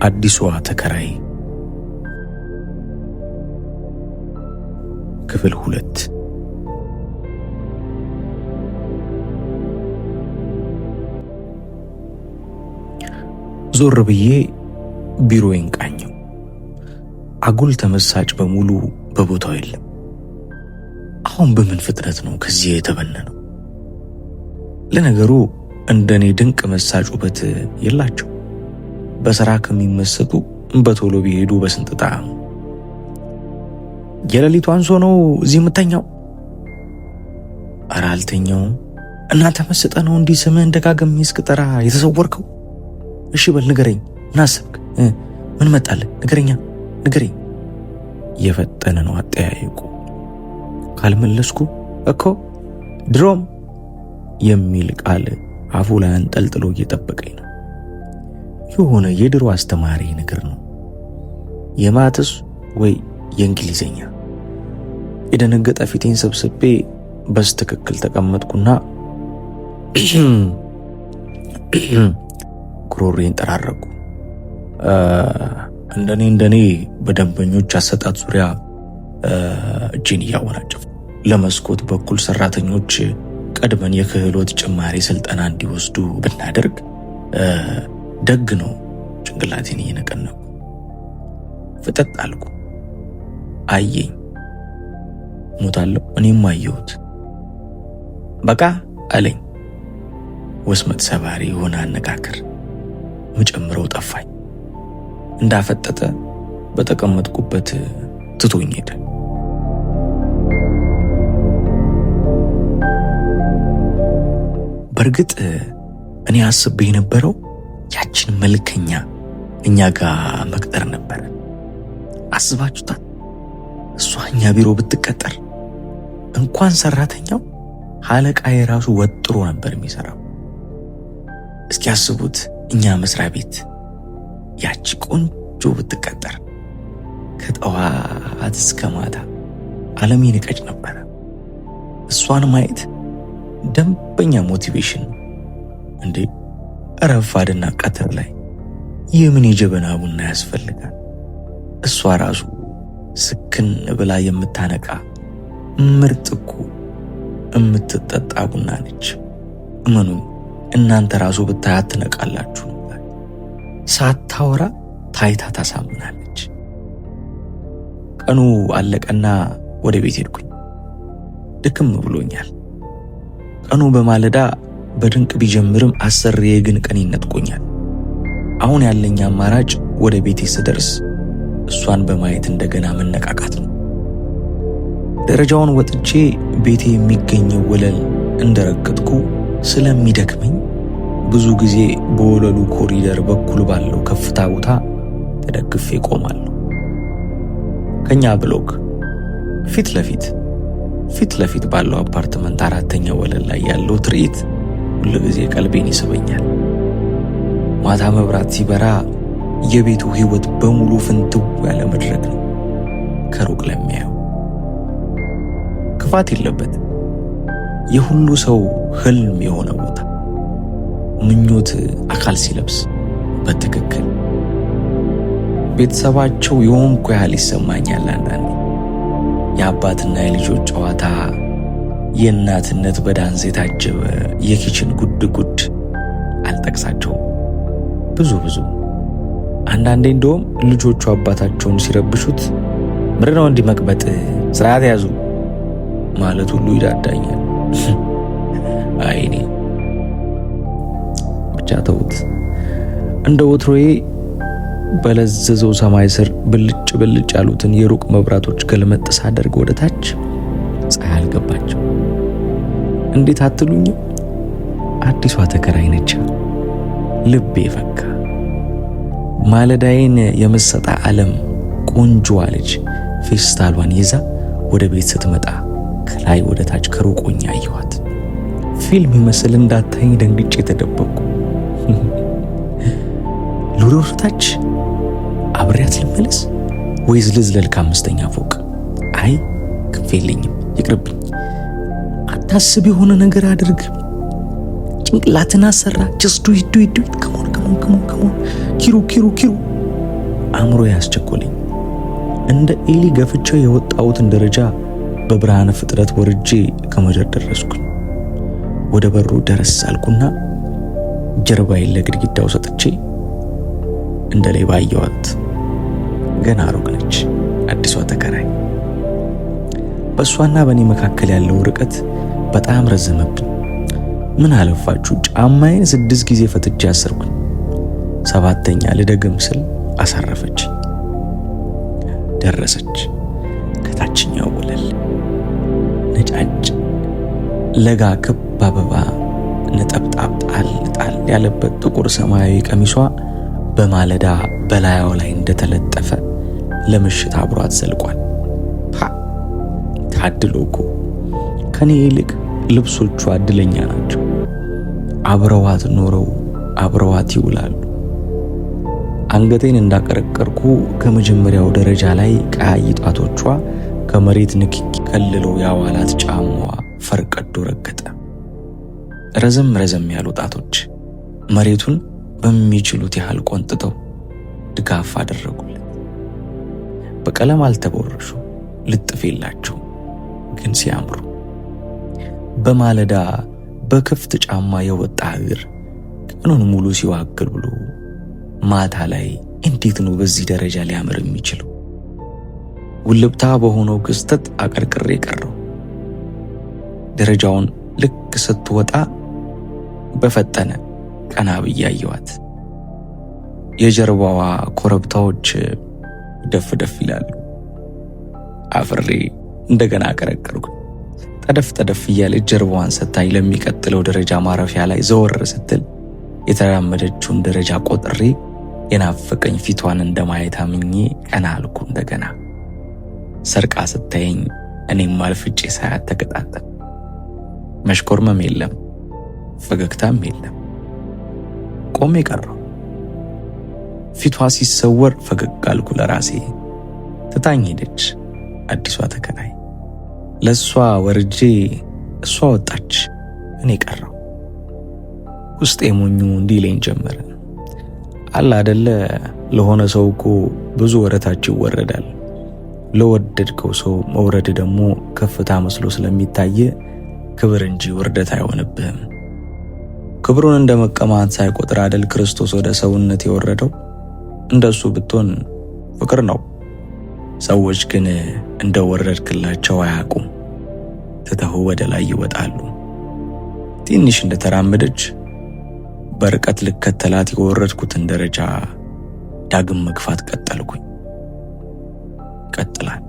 አዲሷ ተከራይ ክፍል 2። ዞር ብዬ ቢሮዬን ቃኘው። አጉል ተመሳጭ በሙሉ በቦታው የለም። አሁን በምን ፍጥነት ነው ከዚህ የተበነነው? ለነገሩ እንደኔ ድንቅ መሳጭ ውበት የላቸው። በሥራ ከሚመሰጡ በቶሎ ቢሄዱ በስንት ጣዕሙ። የሌሊቱ አንሶ ነው እዚህ የምተኛው? ኧረ አልተኛውም። እናንተ መስጠ ነው እንዲህ ስምህን ደጋግሜ እስክጠራ የተሰወርከው? እሺ በል ንገረኝ። ምን አሰብክ? ምን መጣልህ? ንገረኝ። የፈጠነ ነው አጠያየቁ። ካልመለስኩ እኮ ድሮም የሚል ቃል አፉ ላይ አንጠልጥሎ እየጠበቀኝ ነው። የሆነ የድሮ አስተማሪ ነገር ነው። የማትስ ወይ የእንግሊዘኛ። የደነገጠ ፊቴን ሰብስቤ በስትክክል ተቀመጥኩና ጉሮሬን ጠራረኩ። እንደኔ በደንበኞች አሰጣጥ ዙሪያ እጄን እያወናጨፉ ለመስኮት በኩል ሰራተኞች ቀድመን የክህሎት ጭማሪ ስልጠና እንዲወስዱ ብናደርግ ደግ ነው። ጭንቅላቴን እየነቀነቁ ፍጠጥ አልኩ። አየኝ። ሞታለሁ። እኔም አየሁት። በቃ አለኝ። ወስመጥ ሰባሪ የሆነ አነጋገር። ምጨምረው ጠፋኝ። እንዳፈጠጠ በተቀመጥኩበት ትቶኝ ሄደ። በእርግጥ እኔ አስቤ የነበረው ያችን መልከኛ እኛ ጋር መቅጠር ነበር። አስባችሁታል? እሷ እኛ ቢሮ ብትቀጠር እንኳን ሰራተኛው አለቃ የራሱ ወጥሮ ነበር የሚሰራው። እስኪ አስቡት፣ እኛ መስሪያ ቤት ያቺ ቆንጆ ብትቀጠር ከጠዋት እስከ ማታ ዓለም ይንቀጭ ነበር። እሷን ማየት ደንበኛ ሞቲቬሽን እንዴ! ረፋድና ቀትር ላይ የምን የጀበና ቡና ያስፈልጋል? እሷ ራሱ ስክን ብላ የምታነቃ ምርጥ እኮ የምትጠጣ ቡና ነች። እመኑኝ፣ እናንተ ራሱ ብታያት ትነቃላችሁ። ሳታወራ ታይታ ታሳምናለች። ቀኑ አለቀና ወደ ቤት ሄድኩኝ። ድክም ብሎኛል። ቀኑ በማለዳ በድንቅ ቢጀምርም አሰሪዬ ግን ቀን ይነጥቆኛል። አሁን ያለኝ አማራጭ ወደ ቤቴ ስደርስ እሷን በማየት እንደገና መነቃቃት ነው። ደረጃውን ወጥቼ ቤቴ የሚገኘው ወለል እንደረገጥኩ ስለሚደክመኝ ብዙ ጊዜ በወለሉ ኮሪደር በኩል ባለው ከፍታ ቦታ ተደግፌ ቆማለሁ። ከኛ ብሎክ ፊት ለፊት ባለው አፓርትመንት 4ኛ ወለል ላይ ያለው ትርኢት ሁሉ ጊዜ ቀልቤን ይስበኛል። ማታ መብራት ሲበራ የቤቱ ህይወት በሙሉ ፍንትው ያለ መድረክ ነው። ከሩቅ ለሚያየው ክፋት የለበት፣ የሁሉ ሰው ህልም የሆነ ቦታ፣ ምኞት አካል ሲለብስ በትክክል ቤተሰባቸው የሆንኩ ያህል ይሰማኛል። አንዳንዴ የአባትና የልጆች ጨዋታ፣ የእናትነት በዳንስ የታጀበ የኪችን ጉድ አልጠቅሳቸውም። ብዙ አንዳንዴ እንደውም ልጆቹ አባታቸውን ሲረብሹት ምንድነው እንዲህ መቅበጥ፣ ስርዓት ያዙ ማለት ሁሉ ይዳዳኛል። አይኔ ብቻ ተውት። እንደ ወትሮዬ በለዘዘው ሰማይ ስር ብልጭ ያሉትን የሩቅ መብራቶች ገልመጥ ሳደርግ ወደ ታች ፀሐይ አልገባቸው። እንዴት አትሉኝም? አዲሷ ተከራይ ነች። ልቤ ፈካ። ማለዳዬን የመሰጣ ዓለም ቆንጆዋ ልጅ ፌስታሏን ይዛ ወደ ቤት ስትመጣ ከላይ ወደ ታች ከሩቆኛ አየኋት። ፊልም ይመስል እንዳታኝ ደንግጬ ተደበቅኩ። ሉሮር ታች አብሬያት ልመለስ ወይስ ልዝለል ከ5ኛ ፎቅ? አይ ክንፍ የለኝም፣ ይቅርብኝ። አታስብ፣ የሆነ ነገር አድርግ፣ ጭንቅላትን አሰራ። just do it come on ኪሩ አእምሮ ያስቸኮለኝ። እንደ ኤሊ ገፍቼው የወጣሁትን ደረጃ በብርሃነ ፍጥረት ወርጄ ከመደር ደረስኩኝ። ወደ በሩ ደረስ አልኩና ጀርባዬን ለግድግዳው ሰጥቼ እንደ ሌባ አየኋት። ገና ሩቅ ነች አዲሷ ተከራይ። በእሷና በእኔ መካከል ያለው ርቀት በጣም ረዘመብኝ። ምን አለፋችሁ ጫማዬን 6 ጊዜ ፈትቼ አሰርኩኝ። 7ኛ ልደግም ስል አሳረፈች። ደረሰች። ከታችኛው ወለል ነጫጭ ለጋ ክብ አበባ ነጠብጣብ ጣል ጣል ያለበት ጥቁር ሰማያዊ ቀሚሷ በማለዳ በላያው ላይ እንደተለጠፈ ለምሽት አብሯት ዘልቋል። ታድሎ እኮ ከኔ ይልቅ ልብሶቿ እድለኛ ናቸው። አብረዋት ኖረው አብረዋት ይውላሉ። አንገቴን እንዳቀረቀርኩ ከመጀመሪያው ደረጃ ላይ ቀያይ ጣቶቿ ከመሬት ንክኪ ከልለው ያዋላት ጫማዋ ፈርቀዶ ረገጠ። ረዘም ረዘም ያሉ ጣቶች መሬቱን በሚችሉት ያህል ቆንጥጠው ድጋፍ አደረጉለት። በቀለም አልተቦረሹ፣ ልጥፍ የላቸው፣ ግን ሲያምሩ። በማለዳ በክፍት ጫማ የወጣ እግር ቀኑን ሙሉ ሲዋግል ብሎ ማታ ላይ እንዴት ነው በዚህ ደረጃ ሊያምር የሚችለው? ውልብታ በሆነው ክስተት አቀርቅሬ ቀረው። ደረጃውን ልክ ስትወጣ በፈጠነ ቀና ብዬ አየኋት። የጀርባዋ ኮረብታዎች ደፍ ደፍ ይላሉ። አፍሬ እንደገና አቀረቀርኩ። ጠደፍ ጠደፍ እያለች ጀርባዋን ሰታኝ ለሚቀጥለው ደረጃ ማረፊያ ላይ ዘወር ስትል የተራመደችውን ደረጃ ቆጥሬ የናፈቀኝ ፊቷን እንደማየት አምኜ ቀና አልኩ። እንደገና ሰርቃ ስታየኝ እኔም አልፍጬ ሳያት ተቀጣጠል። መሽኮርመም የለም፣ ፈገግታም የለም። ቆሜ ቀረሁ። ፊቷ ሲሰወር ፈገግ አልኩ ለራሴ። ትታኝ ሄደች አዲሷ ተከራይ። ለሷ ወርጄ እሷ ወጣች፣ እኔ ቀረሁ። ውስጤ ሞኙ እንዲለኝ ጀመረ። አለ አይደለ ለሆነ ሰው እኮ ብዙ ወረታች ይወረዳል። ለወደድከው ሰው መውረድ ደግሞ ከፍታ መስሎ ስለሚታየ ክብር እንጂ ውርደት አይሆንብህም። ክብሩን እንደ መቀማት ሳይቆጥር አይደል ክርስቶስ ወደ ሰውነት የወረደው? እንደሱ ብትሆን ፍቅር ነው። ሰዎች ግን እንደወረድክላቸው አያውቁም። ትተው ወደ ላይ ይወጣሉ። ትንሽ እንደተራመደች በርቀት ልከተላት የወረድኩትን ደረጃ ዳግም መግፋት ቀጠልኩኝ። ይቀጥላል።